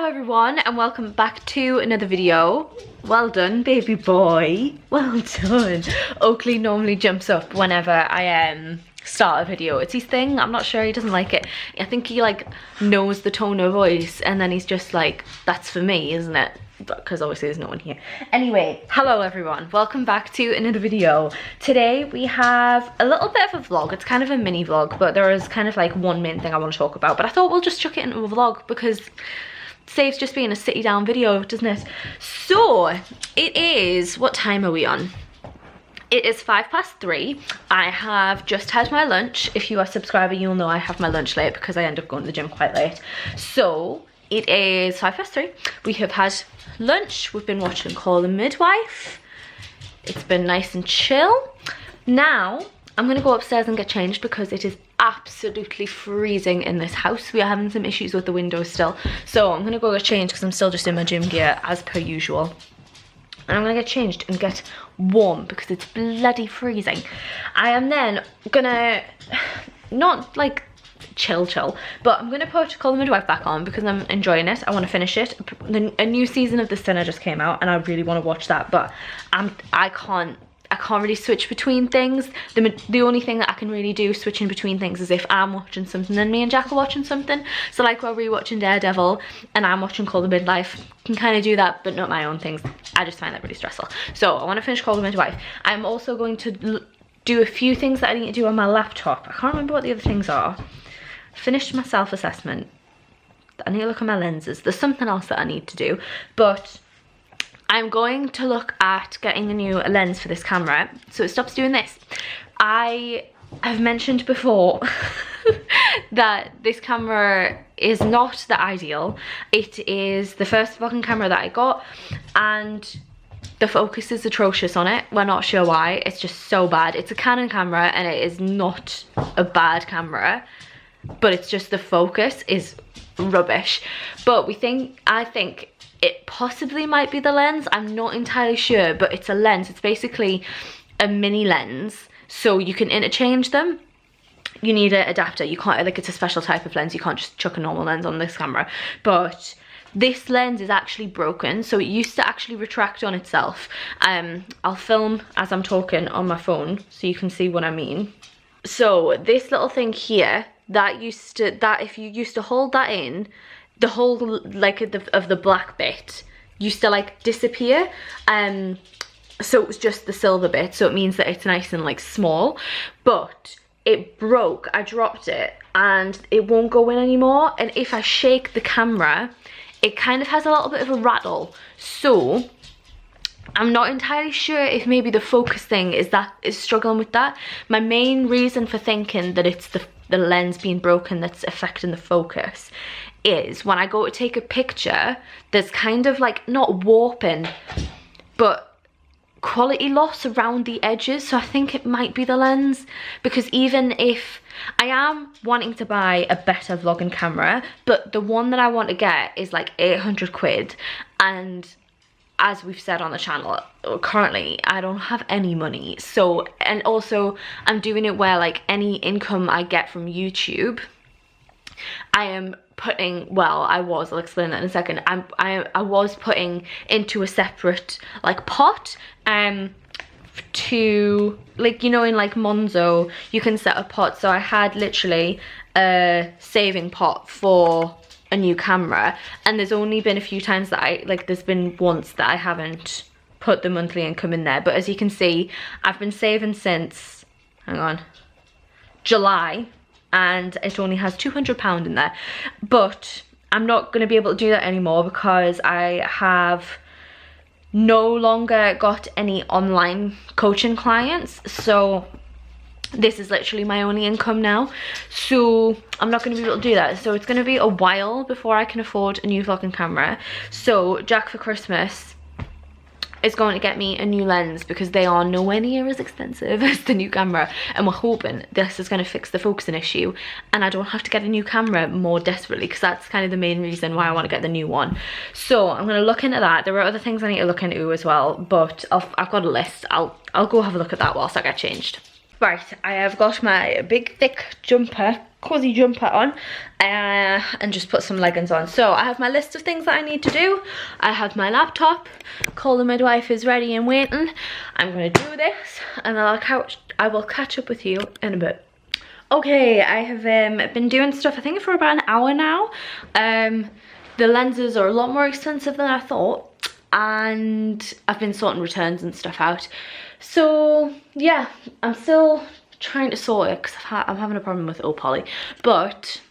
Hello everyone and welcome back to another video. Well done, baby boy. Well done. Oakley normally jumps up whenever I start a video. It's his thing. I'm not sure, he doesn't like it. I think he like knows the tone of voice and then he's just like, that's for me, isn't it? Because obviously there's no one here. Anyway, hello everyone, welcome back to another video. Today we have a little bit of a vlog. It's kind of a mini vlog, but there is kind of like one main thing I want to talk about, but I thought we'll just chuck it into a vlog because it saves just being a sit down video, doesn't it? So it is, what time are we on? It is 3:05. I have just had my lunch. If you are a subscriber, you'll know I have my lunch late because I end up going to the gym quite late. So it is 3:05. We have had lunch. We've been watching Call the Midwife. It's been nice and chill. Now I'm gonna go upstairs and get changed because it is absolutely freezing in this house. We are having some issues with the windows still. So I'm gonna go get changed because I'm still just in my gym gear as per usual. And I'm gonna get changed and get warm because it's bloody freezing. I am then gonna, not like chill, but I'm gonna put Call the Midwife back on because I'm enjoying it. I want to finish it. A new season of The Sinner just came out and I really want to watch that, but I can't really switch between things. The only thing that I can really do switching between things is if I'm watching something and me and Jack are watching something. So like while we're watching Daredevil and I'm watching Call the Midwife, can kind of do that, but not my own things. I just find that really stressful. So I want to finish Call the Midwife. I'm also going to do a few things that I need to do on my laptop. I can't remember what the other things are. Finished my self-assessment. I need to look at my lenses. There's something else that I need to do, but I'm going to look at getting a new lens for this camera so it stops doing this. I have mentioned before that this camera is not the ideal. It is the first vlogging camera that I got and the focus is atrocious on it. We're not sure why. It's just so bad. It's a Canon camera and it is not a bad camera, but it's just the focus is rubbish. But I think it possibly might be the lens. I'm not entirely sure, but it's a lens. It's basically a mini lens, so you can interchange them. You need an adapter. You can't, like, it's a special type of lens. You can't just chuck a normal lens on this camera. But this lens is actually broken, so it used to actually retract on itself. I'll film as I'm talking on my phone so you can see what I mean. So this little thing here, that if you used to hold that in, the whole like of the black bit used to like disappear, so it was just the silver bit, so it means that it's nice and like small, but it broke. I dropped it and it won't go in anymore, and if I shake the camera it kind of has a little bit of a rattle. So I'm not entirely sure if maybe the focus thing is struggling with that. My main reason for thinking that it's the lens being broken that's affecting the focus is when I go to take a picture, there's kind of like not warping, but quality loss around the edges. So I think it might be the lens, because even if I am wanting to buy a better vlogging camera, but the one that I want to get is like 800 quid. And as we've said on the channel, currently I don't have any money. So, and also I'm doing it where like any income I get from YouTube, I am putting, well, I'll explain that in a second. I was putting into a separate like pot to, like, you know, in like Monzo you can set a pot. So I had literally a saving pot for a new camera, and there's only been a few times that there's been once that I haven't put the monthly income in there. But as you can see, I've been saving since, hang on, July, and it only has £200 in there. But I'm not going to be able to do that anymore because I have no longer got any online coaching clients. So this is literally my only income now, so I'm not going to be able to do that. So it's going to be a while before I can afford a new vlogging camera. So Jack for Christmas is going to get me a new lens because they are nowhere near as expensive as the new camera, and we're hoping this is going to fix the focusing issue and I don't have to get a new camera more desperately, because that's kind of the main reason why I want to get the new one. So I'm going to look into that. There are other things I need to look into as well, but I've got a list. I'll go have a look at that whilst I get changed. Right, I have got my big thick jumper, cozy jumper on, and just put some leggings on. So I have my list of things that I need to do. I have my laptop, call the midwife is ready and waiting. I'm gonna do this, and then I will catch up with you in a bit. Okay, I have been doing stuff I think for about an hour now. The lenses are a lot more expensive than I thought, and I've been sorting returns and stuff out. So yeah, I'm still trying to sort it because I'm having a problem with Poly, but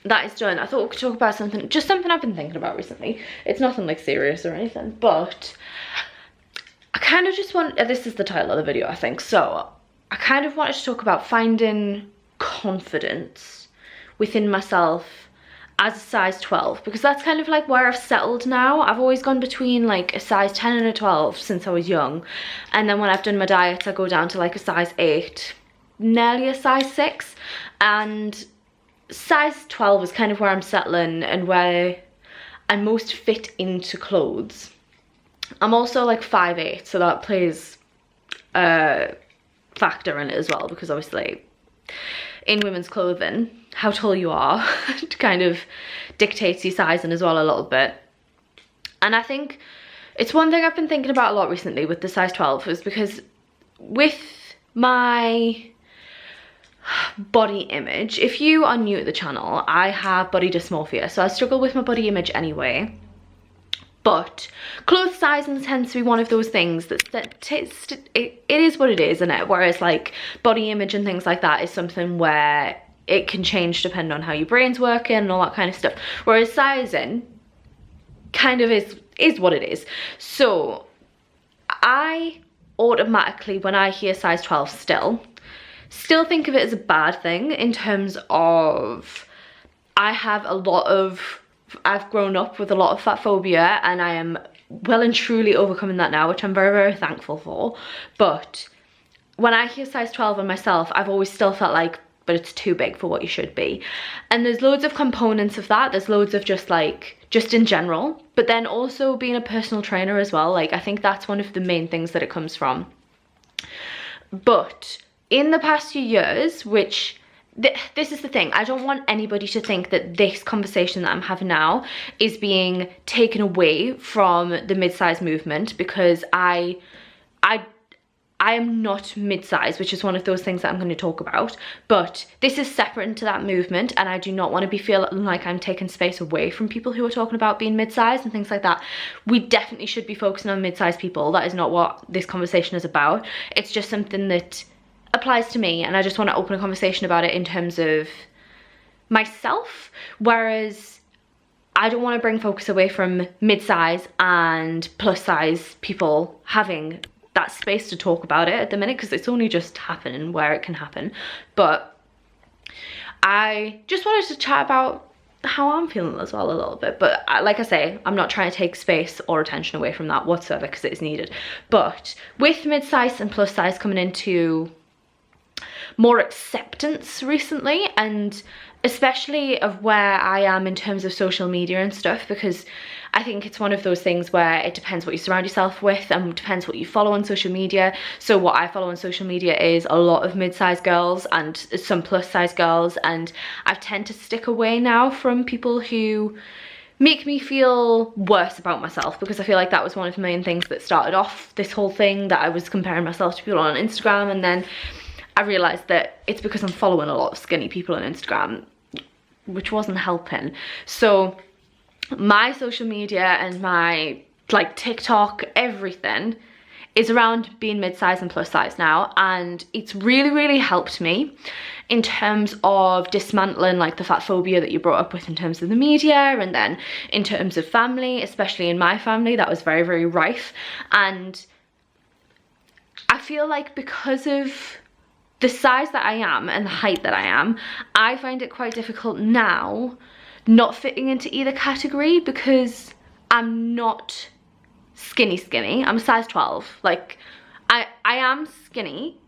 that is done. I thought we could talk about something, just something I've been thinking about recently. It's nothing like serious or anything, but I kind of just want, this is the title of the video I think, so I kind of wanted to talk about finding confidence within myself as a size 12, because that's kind of like where I've settled now. I've always gone between like a size 10 and a 12 since I was young, and then when I've done my diets I go down to like a size 8, nearly a size 6, and size 12 is kind of where I'm settling and where I most fit into clothes. I'm also like 5'8", so that plays a factor in it as well, because obviously in women's clothing how tall you are kind of dictates your sizing as well a little bit. And I think it's one thing I've been thinking about a lot recently with the size 12 is because with my body image, if you are new at the channel, I have body dysmorphia, so I struggle with my body image anyway. But clothes sizing tends to be one of those things that it is what it is, isn't it? Whereas like body image and things like that is something where it can change depending on how your brain's working and all that kind of stuff. Whereas sizing kind of is what it is. So I automatically, when I hear size 12 still think of it as a bad thing, in terms of I've grown up with a lot of fat phobia, and I am well and truly overcoming that now, which I'm very, very thankful for. But when I hear size 12 on myself, I've always still felt like, but it's too big for what you should be. And there's loads of components of that. There's loads of just in general, but then also being a personal trainer as well. Like I think that's one of the main things that it comes from. But in the past few years, which this is the thing, I don't want anybody to think that this conversation that I'm having now is being taken away from the mid-size movement, because I am not mid-size, which is one of those things that I'm going to talk about, but this is separate into that movement, and I do not want to be feeling like I'm taking space away from people who are talking about being mid-size and things like that. We definitely should be focusing on mid-size people. That is not what this conversation is about. It's just something that applies to me, and I just want to open a conversation about it in terms of myself, whereas I don't want to bring focus away from mid-size and plus size people having that space to talk about it at the minute, because it's only just happening where it can happen. But I just wanted to chat about how I'm feeling as well a little bit. But like I say, I'm not trying to take space or attention away from that whatsoever, because it is needed. But with mid-size and plus size coming into more acceptance recently, and especially of where I am in terms of social media and stuff, because I think it's one of those things where it depends what you surround yourself with and depends what you follow on social media. So what I follow on social media is a lot of mid-sized girls and some plus-size girls, and I tend to stick away now from people who make me feel worse about myself, because I feel like that was one of the main things that started off this whole thing, that I was comparing myself to people on Instagram, and then I realised that it's because I'm following a lot of skinny people on Instagram, which wasn't helping. So my social media and my like TikTok, everything is around being mid-size and plus size now, and it's really, really helped me in terms of dismantling like the fat phobia that you brought up with in terms of the media, and then in terms of family, especially in my family, that was very, very rife. And I feel like because of the size that I am and the height that I am, I find it quite difficult now not fitting into either category, because I'm not skinny. I'm a size 12. Like I am skinny,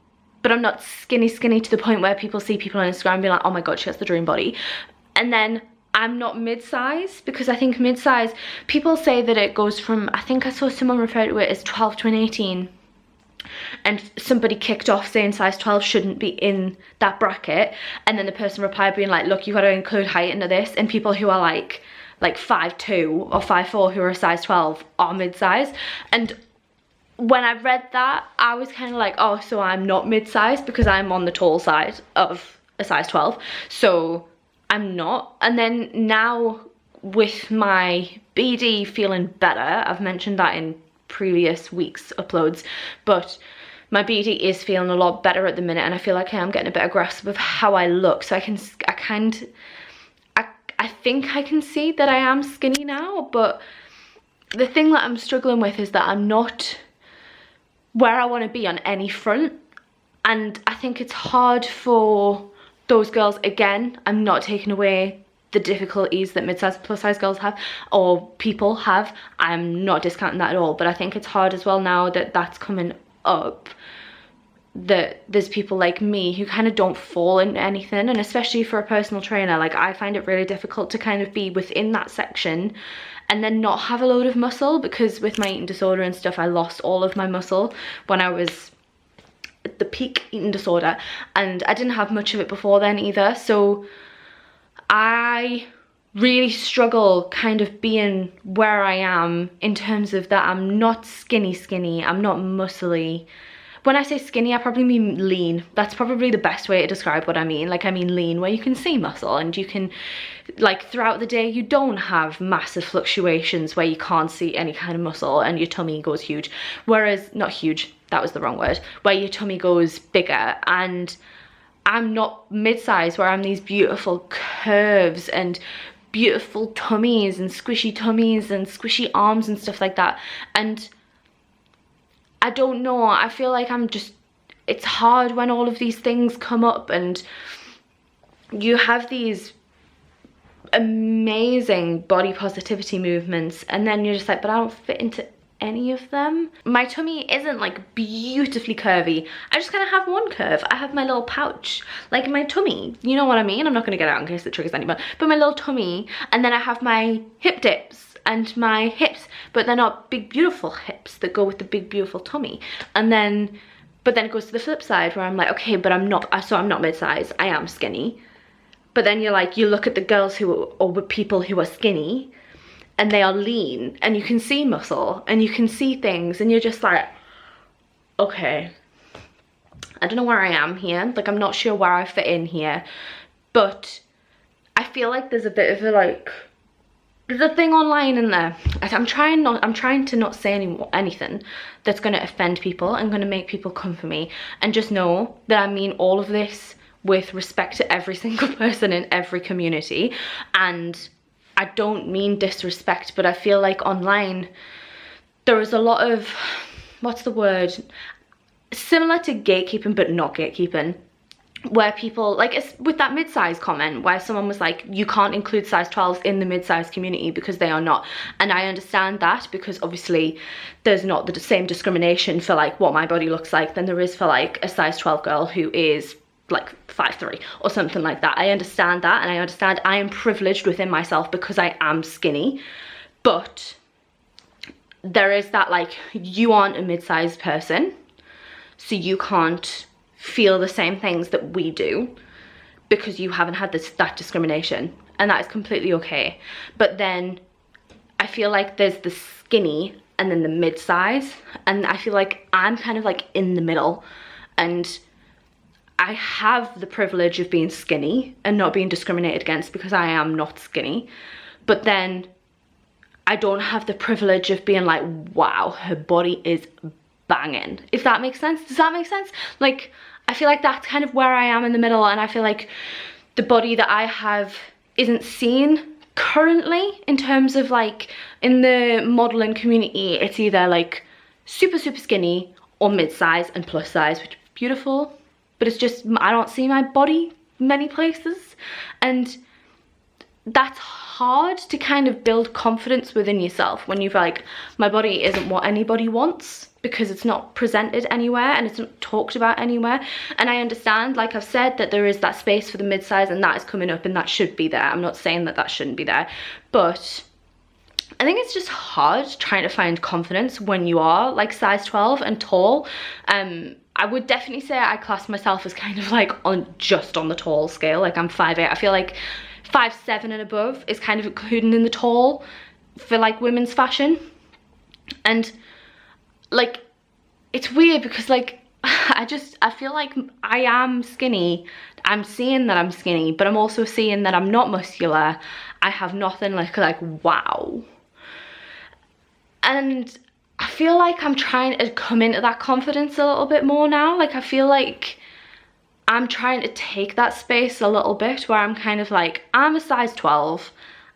but I'm not skinny to the point where people see people on Instagram and be like, oh my god, she has the dream body. And then I'm not mid-size, because I think mid-size, people say that it goes from, I think I saw someone refer to it as 12 to an 18. and somebody kicked off saying size 12 shouldn't be in that bracket, and then the person replied being like, look, you've got to include height into this, and people who are like 5'2" or 5'4" who are a size 12 are mid-size. And when I read that, I was kind of like, oh, so I'm not mid-size because I'm on the tall side of a size 12, so I'm not. And then now with my BD feeling better, I've mentioned that in previous weeks uploads, but my BD is feeling a lot better at the minute, and I feel like I am getting a better grasp of how I look, so I think I can see that I am skinny now. But the thing that I'm struggling with is that I'm not where I want to be on any front, and I think it's hard for those girls. Again, I'm not taking away the difficulties that mid-size plus size girls have or people have, I'm not discounting that at all, but I think it's hard as well now that that's coming up, that there's people like me who kind of don't fall into anything. And especially for a personal trainer, like I find it really difficult to kind of be within that section and then not have a load of muscle, because with my eating disorder and stuff, I lost all of my muscle when I was at the peak eating disorder, and I didn't have much of it before then either. So I really struggle kind of being where I am in terms of that I'm not skinny, I'm not muscly. When I say skinny, I probably mean lean. That's probably the best way to describe what I mean. Like, I mean lean, where you can see muscle and you can, like, throughout the day, you don't have massive fluctuations where you can't see any kind of muscle and your tummy goes huge. Whereas, not huge, that was the wrong word, where your tummy goes bigger. And I'm not mid-size where I'm these beautiful curves and beautiful tummies and squishy arms and stuff like that. And I don't know, I feel like I'm just, it's hard when all of these things come up and you have these amazing body positivity movements and then you're just like, but I don't fit into any of them. My tummy isn't like beautifully curvy. I just kind of have one curve. I have my little pouch, like my tummy, you know what I mean? I'm not gonna get out in case it triggers anyone, but my little tummy, and then I have my hip dips and my hips, but they're not big beautiful hips that go with the big beautiful tummy. And then, but then it goes to the flip side where I'm like, okay, but I'm not, so I'm not mid-size, I am skinny. But then you're like, you look at the girls who, or with people who are skinny, and they are lean, and you can see muscle, and you can see things, and you're just like, okay, I don't know where I am here. Like, I'm not sure where I fit in here, but I feel like there's a bit of a, like, there's a thing online in there. I'm trying to not say anything that's gonna offend people and gonna make people come for me, and just know that I mean all of this with respect to every single person in every community. And I don't mean disrespect, but I feel like online there is a lot of, what's the word, similar to gatekeeping but not gatekeeping, where people, like, it's with that mid-size comment where someone was like, you can't include size 12s in the mid-size community because they are not. And I understand that, because obviously there's not the same discrimination for like what my body looks like than there is for like a size 12 girl who is like 5'3" or something like that. I understand that, and I understand I am privileged within myself because I am skinny, but there is that, like, you aren't a mid-sized person, so you can't feel the same things that we do because you haven't had that discrimination, and that is completely okay. But then I feel like there's the skinny and then the mid-size, and I feel like I'm kind of like in the middle, and I have the privilege of being skinny and not being discriminated against because I am not skinny, but then I don't have the privilege of being like, wow, her body is banging, if that makes sense. Does that make sense? Like, I feel like that's kind of where I am in the middle, and I feel like the body that I have isn't seen currently in terms of, like, in the modeling community, it's either like super skinny or mid-size and plus size, which is beautiful, but it's just, I don't see my body many places, and that's hard to kind of build confidence within yourself when you've like, my body isn't what anybody wants because it's not presented anywhere and it's not talked about anywhere. And I understand, like I've said, that there is that space for the mid-size, and that is coming up and that should be there. I'm not saying that that shouldn't be there, but, and think it's just hard trying to find confidence when you are like size 12 and tall. I would definitely say I class myself as kind of like just on the tall scale. Like I'm 5'8". I feel like 5'7" and above is kind of included in the tall for like women's fashion. And like it's weird because like I feel like I am skinny. I'm seeing that I'm skinny, but I'm also seeing that I'm not muscular. I have nothing like wow. And I feel like I'm trying to come into that confidence a little bit more now. Like I feel like I'm trying to take that space a little bit where I'm kind of like, I'm a size 12.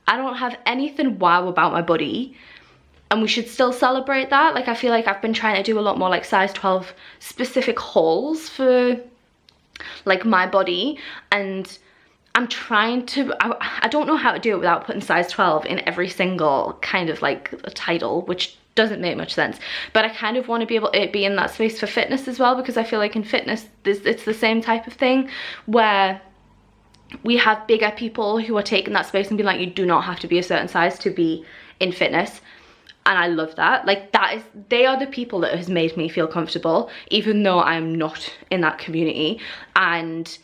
I don't have anything wow about my body. And we should still celebrate that. Like I feel like I've been trying to do a lot more like size 12 specific hauls for like my body. And I'm trying to, I don't know how to do it without putting size 12 in every single kind of like a title, which doesn't make much sense. But I kind of want to be able to be in that space for fitness as well, because I feel like in fitness, it's the same type of thing where we have bigger people who are taking that space and being like, you do not have to be a certain size to be in fitness. And I love that. Like they are the people that has made me feel comfortable, even though I'm not in that community. And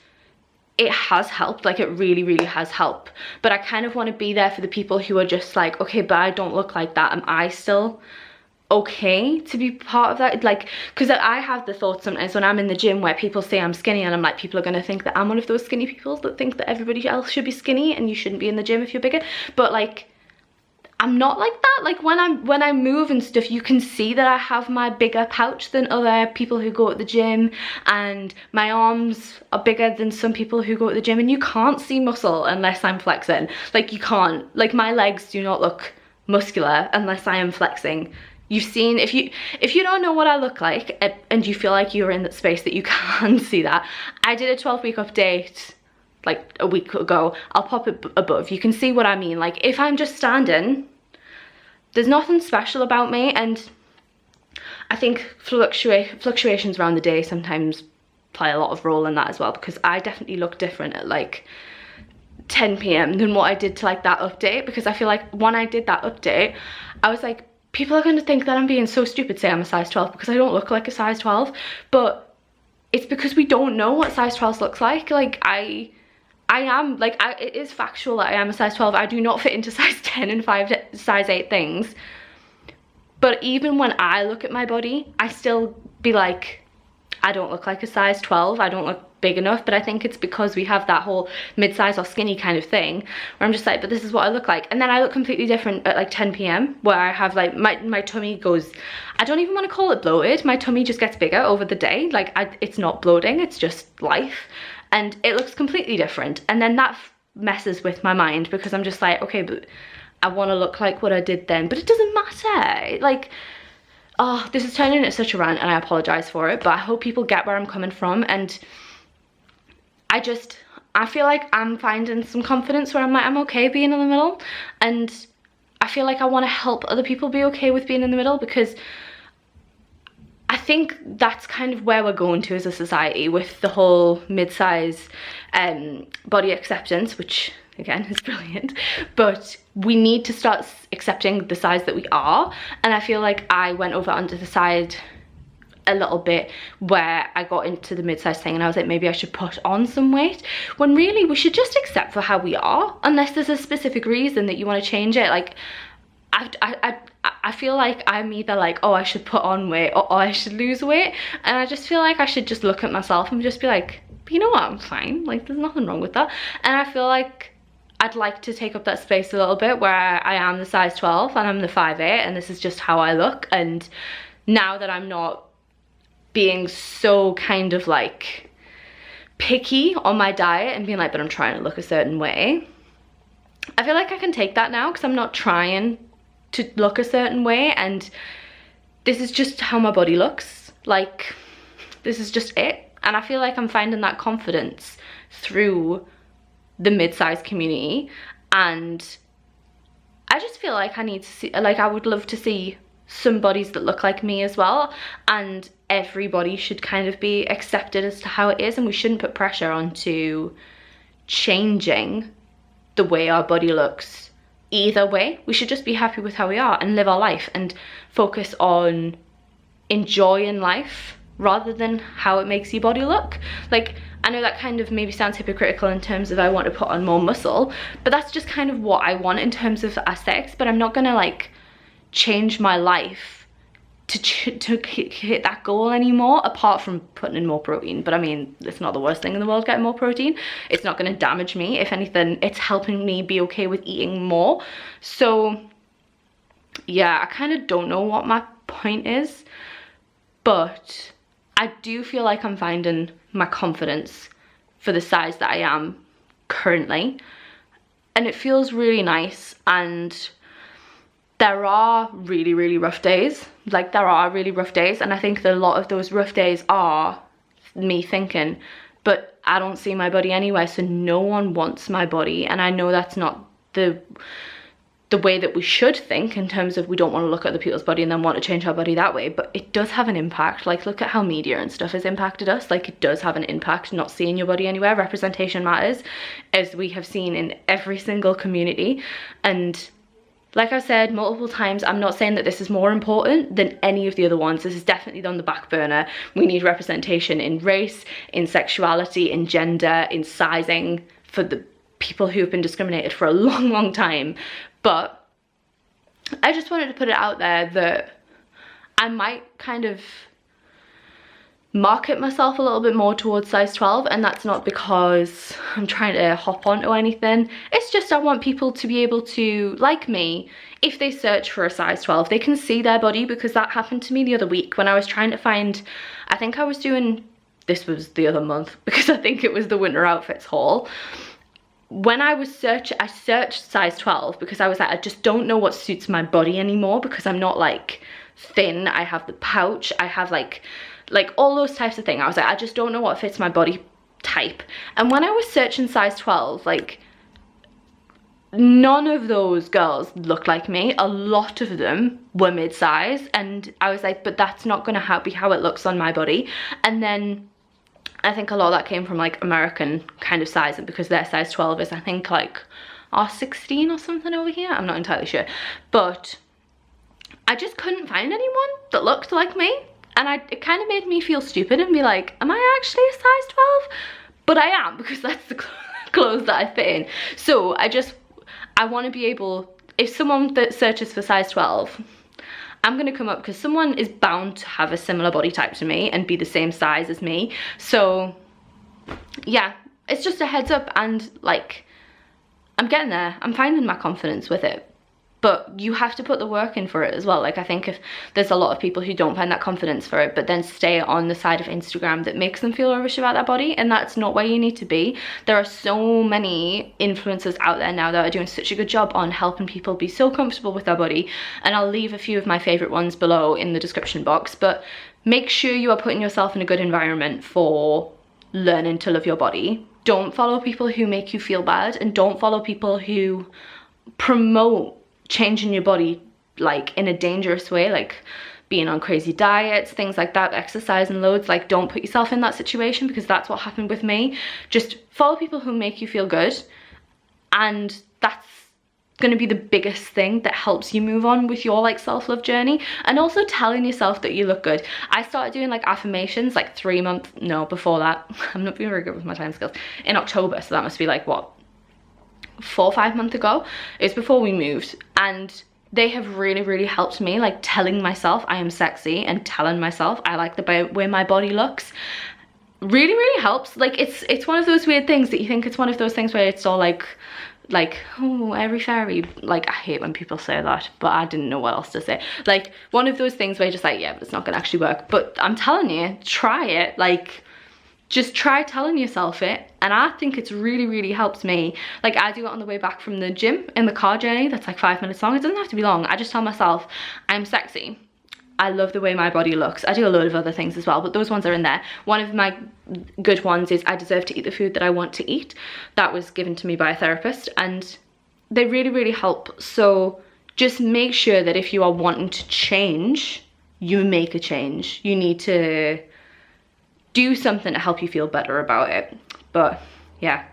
it has helped, like it really, really has helped. But I kind of want to be there for the people who are just like, okay, but I don't look like that. Am I still okay to be part of that? Like, because I have the thought sometimes when I'm in the gym where people say I'm skinny, and I'm like, people are going to think that I'm one of those skinny people that think that everybody else should be skinny and you shouldn't be in the gym if you're bigger. But like, I'm not like that. Like when I move and stuff, you can see that I have my bigger pouch than other people who go at the gym, and my arms are bigger than some people who go at the gym, and you can't see muscle unless I'm flexing. Like you can't, like my legs do not look muscular unless I am flexing. You've seen, if you don't know what I look like and you feel like you're in that space that you can see that, I did a 12-week update like a week ago. I'll pop it above. You can see what I mean. Like if I'm just standing, there's nothing special about me. And I think fluctuations around the day sometimes play a lot of role in that as well, because I definitely look different at like 10 p.m. than what I did to like that update, because I feel like when I did that update, I was like, people are going to think that I'm being so stupid say I'm a size 12 because I don't look like a size 12. But it's because we don't know what size 12 looks like. Like I am, like, it is factual that I am a size 12. I do not fit into size 10 and size 8 things. But even when I look at my body, I still be like, I don't look like a size 12. I don't look big enough. But I think it's because we have that whole mid-size or skinny kind of thing where I'm just like, but this is what I look like. And then I look completely different at like 10 p.m. where I have like, my tummy goes, I don't even want to call it bloated. My tummy just gets bigger over the day. Like it's not bloating, it's just life. And it looks completely different. And then that messes with my mind, because I'm just like, okay, but I want to look like what I did then. But it doesn't matter. Like, oh, this is turning into such a rant, and I apologize for it. But I hope people get where I'm coming from. And I feel like I'm finding some confidence where I'm like, I'm okay being in the middle. And I feel like I want to help other people be okay with being in the middle, because I think that's kind of where we're going to as a society with the whole mid-size body acceptance, which again is brilliant, but we need to start accepting the size that we are. And I feel like I went over onto the side a little bit where I got into the mid-size thing, and I was like, maybe I should put on some weight, when really we should just accept for how we are, unless there's a specific reason that you want to change it. Like I feel like I'm either like, oh, I should put on weight, or I should lose weight. And I just feel like I should just look at myself and just be like, you know what, I'm fine. Like, there's nothing wrong with that. And I feel like I'd like to take up that space a little bit where I am the size 12 and I'm the 5'8", and this is just how I look. And now that I'm not being so kind of like picky on my diet and being like, but I'm trying to look a certain way, I feel like I can take that now, because I'm not trying to look a certain way, and this is just how my body looks. Like, this is just it. And I feel like I'm finding that confidence through the mid-size community. And I just feel like I need to see, like, I would love to see some bodies that look like me as well. And everybody should kind of be accepted as to how it is, and we shouldn't put pressure onto changing the way our body looks either way. We should just be happy with how we are and live our life and focus on enjoying life rather than how it makes your body look. Like, I know that kind of maybe sounds hypocritical in terms of I want to put on more muscle, but that's just kind of what I want in terms of aesthetics. But I'm not gonna like change my life to hit that goal anymore, apart from putting in more protein. But I mean, it's not the worst thing in the world getting more protein. It's not going to damage me. If anything, it's helping me be okay with eating more. So yeah, I kind of don't know what my point is, but I do feel like I'm finding my confidence for the size that I am currently, and it feels really nice. And there are really rough days. Like, there are really rough days, and I think that a lot of those rough days are me thinking, but I don't see my body anywhere, so no one wants my body. And I know that's not the way that we should think, in terms of we don't want to look at other people's body and then want to change our body that way, but it does have an impact. Like, look at how media and stuff has impacted us. Like, it does have an impact, not seeing your body anywhere. Representation matters, as we have seen in every single community. And like I've said multiple times, I'm not saying that this is more important than any of the other ones. This is definitely on the back burner. We need representation in race, in sexuality, in gender, in sizing, for the people who have been discriminated for a long time. But I just wanted to put it out there that I might kind of market myself a little bit more towards size 12, and that's not because I'm trying to hop on or anything. It's just I want people to be able to, like me, if they search for a size 12, they can see their body, because that happened to me the other week when I was trying to find, I think I was doing, this was the other month, because I think it was the winter outfits haul. When I was I searched size 12 because I was like, I just don't know what suits my body anymore, because I'm not like thin, I have the pouch, I have like all those types of things. I was like, I just don't know what fits my body type. And when I was searching size 12, like, none of those girls looked like me. A lot of them were mid-size, and I was like, but that's not gonna be how it looks on my body. And then I think a lot of that came from like American kind of sizing, because their size 12 is, I think, like R16 or something over here. I'm not entirely sure, but I just couldn't find anyone that looked like me. And it kind of made me feel stupid and be like, am I actually a size 12? But I am, because that's the clothes that I fit in. So I want to be able, if someone that searches for size 12, I'm going to come up, because someone is bound to have a similar body type to me and be the same size as me. So yeah, it's just a heads up, and like, I'm getting there. I'm finding my confidence with it. But you have to put the work in for it as well. Like, I think if there's a lot of people who don't find that confidence for it, but then stay on the side of Instagram that makes them feel rubbish about their body, and that's not where you need to be. There are so many influencers out there now that are doing such a good job on helping people be so comfortable with their body, and I'll leave a few of my favorite ones below in the description box. But make sure you are putting yourself in a good environment for learning to love your body. Don't follow people who make you feel bad, and don't follow people who promote changing your body like in a dangerous way, like being on crazy diets, things like that, exercising loads. Like, don't put yourself in that situation, because that's what happened with me. Just follow people who make you feel good, and that's going to be the biggest thing that helps you move on with your like self-love journey. And also telling yourself that you look good. I started doing like affirmations like before that. I'm not being very good with my time skills. In October, so that must be like what, 4 or 5 months ago. It's before we moved, and they have really helped me, like telling myself I am sexy and telling myself I like the way my body looks. Really helps. Like, it's one of those weird things that you think it's one of those things where it's all like oh, every fairy, like, I hate when people say that, but I didn't know what else to say. Like, one of those things where you're just like, yeah, but it's not gonna actually work. But I'm telling you, try it. Like, just try telling yourself it, and I think it's really helps me. Like, I do it on the way back from the gym in the car journey that's like 5 minutes long. It doesn't have to be long. I just tell myself I'm sexy, I love the way my body looks. I do a load of other things as well, but those ones are in there. One of my good ones is I deserve to eat the food that I want to eat. That was given to me by a therapist, and they really help. So just make sure that if you are wanting to change, you make a change. You need to do something to help you feel better about it. But yeah,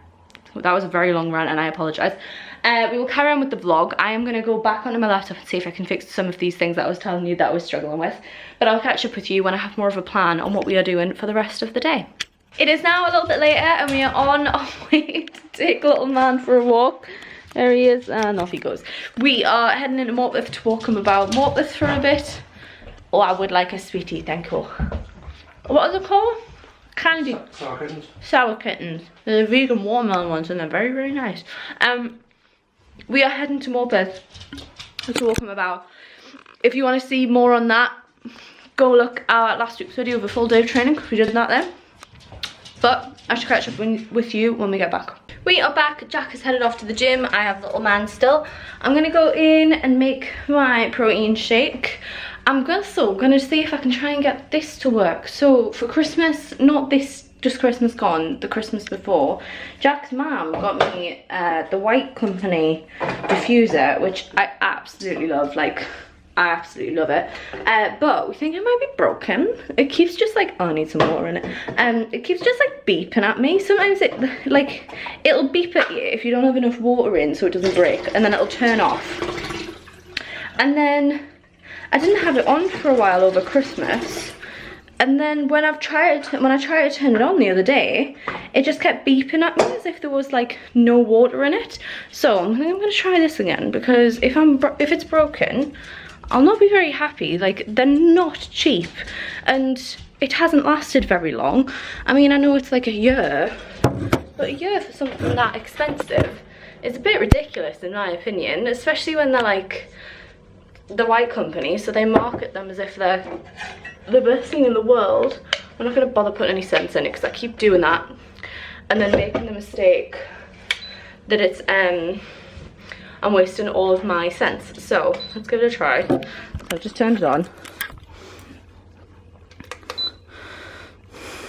that was a very long rant, and I apologize. We will carry on with the vlog. I am going to go back onto my laptop and see if I can fix some of these things that I was telling you that I was struggling with. But I'll catch up with you when I have more of a plan on what we are doing for the rest of the day. It is now a little bit later and we are on our way to take little man for a walk. There he is, and off he goes. We are heading into Morpeth to walk him about Morpeth for a bit. Oh, I would like a sweetie, thank you. What are they called? Candy. Sour kittens. Sour kittens. They're the vegan watermelon ones and they're very, very nice. We are heading to Morpeth to walk him about. If you want to see more on that, go look at last week's video of a full day of training because we did that then. But I should catch up with you when we get back. We are back. Jack has headed off to the gym. I have little man still. I'm gonna go in and make my protein shake. I'm also gonna see if I can try and get this to work. So for Christmas, not this just Christmas gone, the Christmas before, Jack's mum got me the White Company diffuser, which I absolutely love. Like, I absolutely love it. But we think it might be broken. It keeps just like, oh, I need some water in it. It keeps just like beeping at me. Sometimes it'll beep at you if you don't have enough water in so it doesn't break, and then it'll turn off. And then I didn't have it on for a while over Christmas. And then when I tried to turn it on the other day, it just kept beeping at me as if there was like no water in it. So I'm gonna try this again, because if it's broken, I'll not be very happy. Like, they're not cheap and it hasn't lasted very long. I mean, I know it's like a year, but a year for something that expensive is a bit ridiculous in my opinion, especially when they're like the White Company, so they market them as if they're the best thing in the world. I'm not going to bother putting any sense in it because I keep doing that and then making the mistake that it's I'm wasting all of my cents. So let's give it a try. I've just turned it on.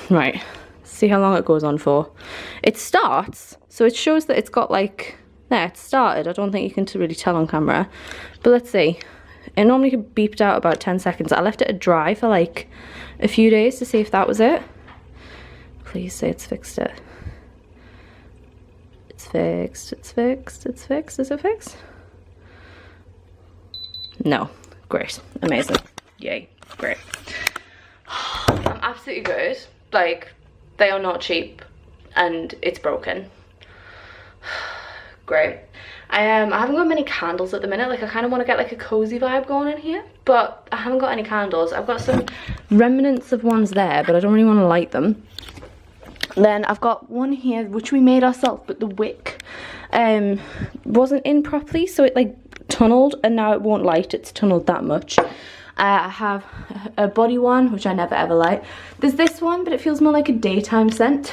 Right, see how long it goes on for. It starts, so it shows that it's got like, there, it started. I don't think you can really tell on camera, but let's see. It normally beeped out about 10 seconds. I left it dry for like a few days to see if that was it. Please say it's fixed it. It's fixed, it's fixed, it's fixed. Is it fixed? No. Great. Amazing. Yay. Great. I'm absolutely good. Like, they are not cheap and it's broken. Great. I haven't got many candles at the minute. Like, I kind of want to get like a cozy vibe going in here, but I haven't got any candles. I've got some remnants of ones there, but I don't really want to light them. Then I've got one here which we made ourselves, but the wick wasn't in properly, so it like tunneled, and now it won't light. It's tunneled that much. I have a body one which I never ever light. There's this one, but it feels more like a daytime scent.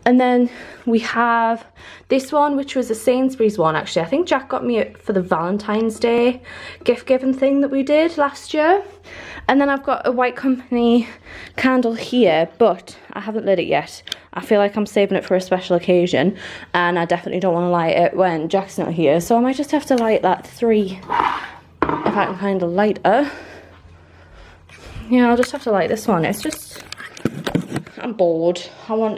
And then we have this one, which was a Sainsbury's one actually. I think Jack got me it for the Valentine's Day gift giving thing that we did last year. And then I've got a White Company candle here, but I haven't lit it yet. I feel like I'm saving it for a special occasion, and I definitely don't want to light it when Jack's not here. So I might just have to light that 3 if I can find a lighter. Yeah, I'll just have to light this one. It's just, I'm bored. I want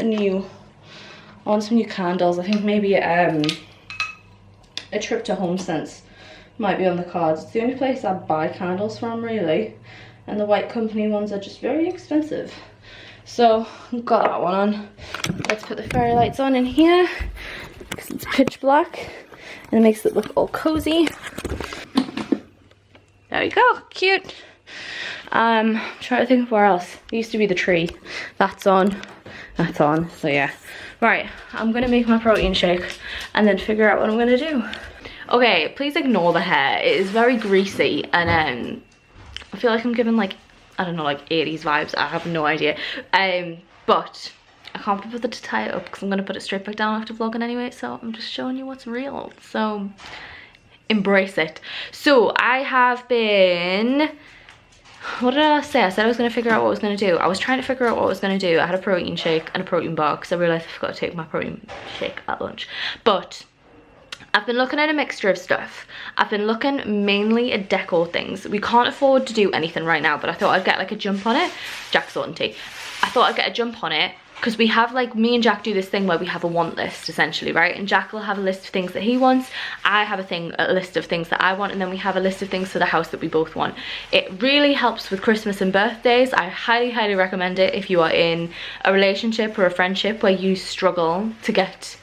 some new candles. I think maybe a trip to HomeSense might be on the cards. It's the only place I buy candles from, really. And the White Company ones are just very expensive. So, I've got that one on. Let's put the fairy lights on in here, because it's pitch black. And it makes it look all cozy. There we go, cute. Trying to think of where else. It used to be the tree. That's on. That's on. So yeah. Right, I'm gonna make my protein shake and then figure out what I'm gonna do. Okay, please ignore the hair. It is very greasy, and I feel like I'm giving like, I don't know, like 80s vibes. I have no idea. But I can't be bothered to tie it up because I'm gonna put it straight back down after vlogging anyway. So I'm just showing you what's real. So embrace it. So I have been, what did I say? I said I was going to figure out what I was going to do. I was trying to figure out what I was going to do. I had a protein shake and a protein bar because I realised I forgot to take my protein shake at lunch. But I've been looking at a mixture of stuff. I've been looking mainly at decor things. We can't afford to do anything right now, but I thought I'd get like a jump on it. Jack's sorting tea. I thought I'd get a jump on it because we have, like, me and Jack do this thing where we have a want list essentially, right? And Jack will have a list of things that he wants. I have a list of things that I want, and then we have a list of things for the house that we both want. It really helps with Christmas and birthdays. I highly recommend it if you are in a relationship or a friendship where you struggle to get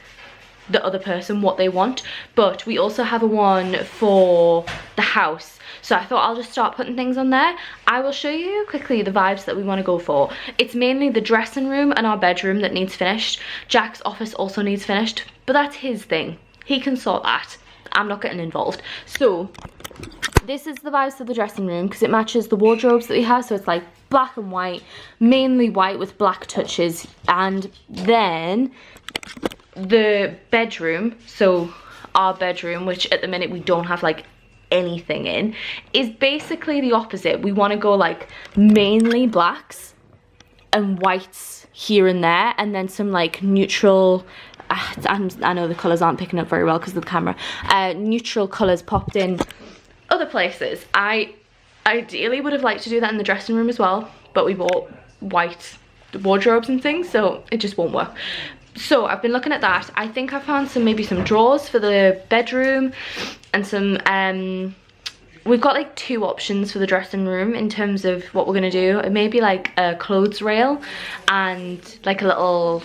the other person what they want. But we also have a one for the house, so I thought I'll just start putting things on there. I will show you quickly the vibes that we want to go for. It's mainly the dressing room and our bedroom that needs finished. Jack's office also needs finished, but that's his thing. He can sort that. I'm not getting involved. So this is the vibes for the dressing room because it matches the wardrobes that we have. So it's like black and white, mainly white with black touches. And then the bedroom, so our bedroom, which at the minute we don't have like anything in, is basically the opposite. We want to go like mainly blacks and whites here and there, and then some like neutral, I know the colours aren't picking up very well because of the camera, neutral colours popped in other places. I ideally would have liked to do that in the dressing room as well, but we bought white wardrobes and things, so it just won't work. So I've been looking at that. I think I found maybe some drawers for the bedroom and some, we've got like 2 options for the dressing room in terms of what we're gonna do. It may be like a clothes rail and like a little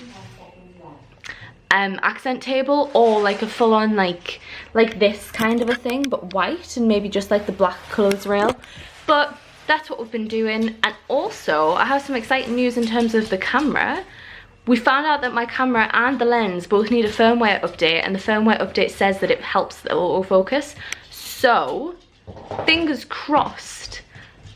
accent table, or like a full-on like this kind of a thing, but white, and maybe just like the black clothes rail. But that's what we've been doing. And also I have some exciting news in terms of the camera. We found out that my camera and the lens both need a firmware update, and the firmware update says that it helps the autofocus. So, fingers crossed,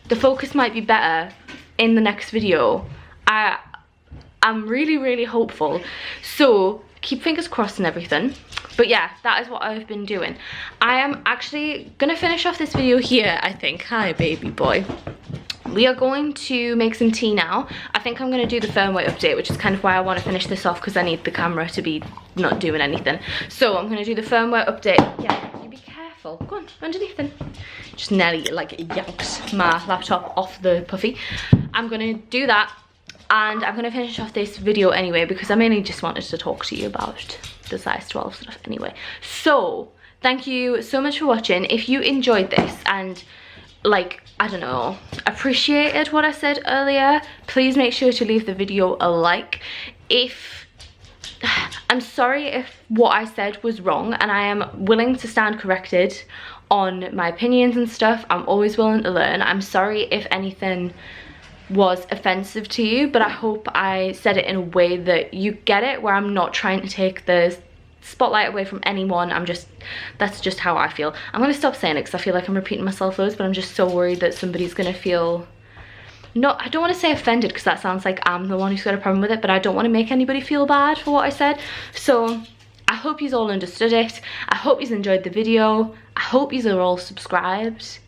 the focus might be better in the next video. I'm really hopeful. So, keep fingers crossed and everything. But yeah, that is what I've been doing. I am actually gonna finish off this video here, I think. Hi, baby boy. We are going to make some tea now. I think I'm going to do the firmware update, which is kind of why I want to finish this off, because I need the camera to be not doing anything. So I'm going to do the firmware update. Yeah, you be careful. Go on, underneath then. Just nearly like yanked my laptop off the puffy. I'm going to do that, and I'm going to finish off this video anyway, because I mainly just wanted to talk to you about the size 12 stuff anyway. So thank you so much for watching. If you enjoyed this and, like, I don't know, appreciated what I said earlier, please make sure to leave the video a like. I'm sorry if what I said was wrong, and I am willing to stand corrected on my opinions and stuff. I'm always willing to learn. I'm sorry if anything was offensive to you, but I hope I said it in a way that you get it, where I'm not trying to take the spotlight away from anyone. That's just how I feel. I'm gonna stop saying it because I feel like I'm repeating myself loads, but I'm just so worried that somebody's gonna feel, I don't want to say offended because that sounds like I'm the one who's got a problem with it, but I don't want to make anybody feel bad for what I said. So I hope you all understood it. I hope you enjoyed the video. I hope you are all subscribed,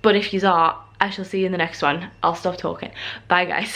but if you are, I shall see you in the next one. I'll stop talking. Bye guys.